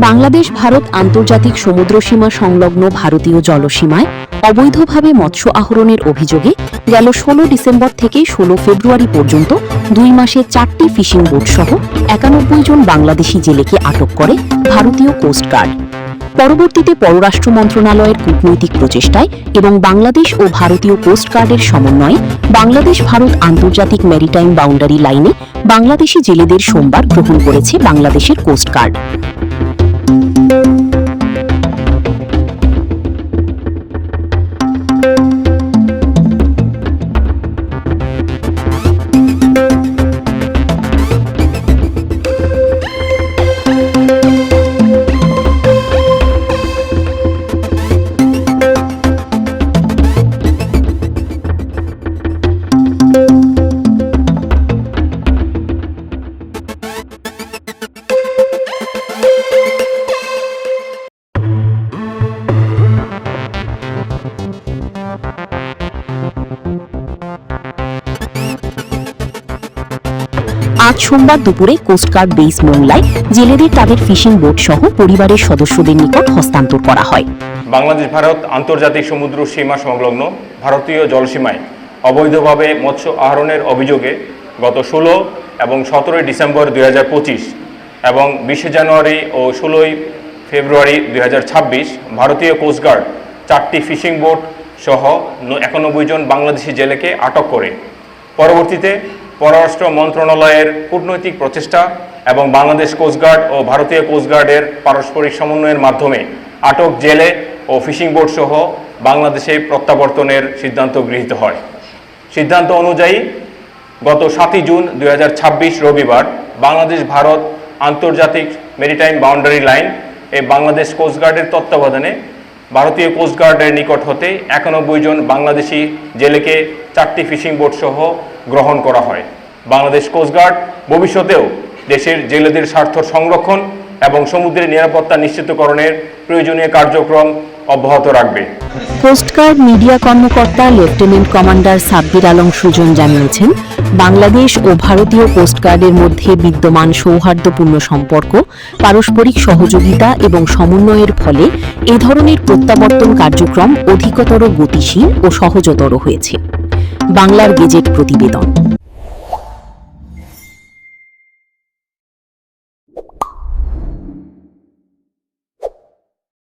বাংলাদেশ ভারত আন্তর্জাতিক সমুদ্রসীমা সংলগ্ন ভারতীয় জলসীমায় অবৈধভাবে মৎস্য আহরণের অভিযোগে গেল ১৬ ডিসেম্বর থেকে ১৬ ফেব্রুয়ারি পর্যন্ত ২ মাসে ৪টি ফিশিং বোট সহ ৯১ জন বাংলাদেশি জেলেকে আটক করে ভারতীয় কোস্টগার্ড। পরবর্তীতে পররাষ্ট্র মন্ত্রণালয়ের কূটনৈতিক প্রচেষ্টায় এবং বাংলাদেশ ও ভারতীয় কোস্টগার্ডের সমন্বয়ে বাংলাদেশ ভারত আন্তর্জাতিক ম্যারিটাইম বাউন্ডারি লাইনে বাংলাদেশি জেলেদের সোমবার গ্রহণ করেছে বাংলাদেশের কোস্টগার্ড। আজ সোমবার দুপুরে কোস্টগার্ড বেস মোংলায় জেলেদের তাদের ফিশিং বোট সহ পরিবারের সদস্যদের নিকট হস্তান্তর করা হয়। বাংলাদেশ ভারত আন্তর্জাতিক সমুদ্র সীমা সংলগ্ন ভারতীয় জলসীমায় অবৈধভাবে মৎস্য আহরণের অভিযোগে গত ১৬ এবং ১৭ ডিসেম্বর ২০২৫ এবং ২০ জানুয়ারি ও ১৬ ফেব্রুয়ারি ২০২৬ ভারতীয় কোস্টগার্ড ৪টি ফিশিং বোট সহ ৯১ জন বাংলাদেশি জেলেকে আটক করে। পরবর্তীতে পররাষ্ট্র মন্ত্রণালয়ের কূটনৈতিক প্রচেষ্টা এবং বাংলাদেশ কোস্টগার্ড ও ভারতীয় কোস্টগার্ডের পারস্পরিক সমন্বয়ের মাধ্যমে আটক জেলে ও ফিশিং বোট সহ বাংলাদেশে প্রত্যাবর্তনের সিদ্ধান্ত গৃহীত হয়। সিদ্ধান্ত অনুযায়ী গত ৭ জুন ২০২৬ রবিবার বাংলাদেশ ভারত আন্তর্জাতিক মেরিটাইম বাউন্ডারি লাইন এ বাংলাদেশ কোস্টগার্ডের তত্ত্বাবধানে ভারতীয় কোস্টগার্ডের নিকট হতে ৯১ জন বাংলাদেশি জেলেকে ৪টি ফিশিং বোট সহ গ্রহণ করা হয়। বাংলাদেশ কোস্টগার্ড ভবিষ্যতেও দেশের জেলেদের স্বার্থ সংরক্ষণ এবং সমুদ্রের নিরাপত্তা নিশ্চিতকরণের প্রয়োজনীয় কার্যক্রম অব্যাহত রাখবে। কোস্টগার্ড মিডিয়া কর্মকর্তা লেফটেন্যান্ট কমান্ডার সাব্বির আলম সুজন জানিয়েছেন, বাংলাদেশ ও ভারতীয় কোস্টগার্ডের মধ্যে বিদ্যমান সৌহার্দ্যপূর্ণ সম্পর্ক, পারস্পরিক সহযোগিতা এবং সমন্বয়ের ফলে এ ধরনের প্রত্যাবর্তন কার্যক্রম অধিকতর গতিশীল ও সহজতর হয়েছে। বাংলার গেজেট প্রতিবেদন।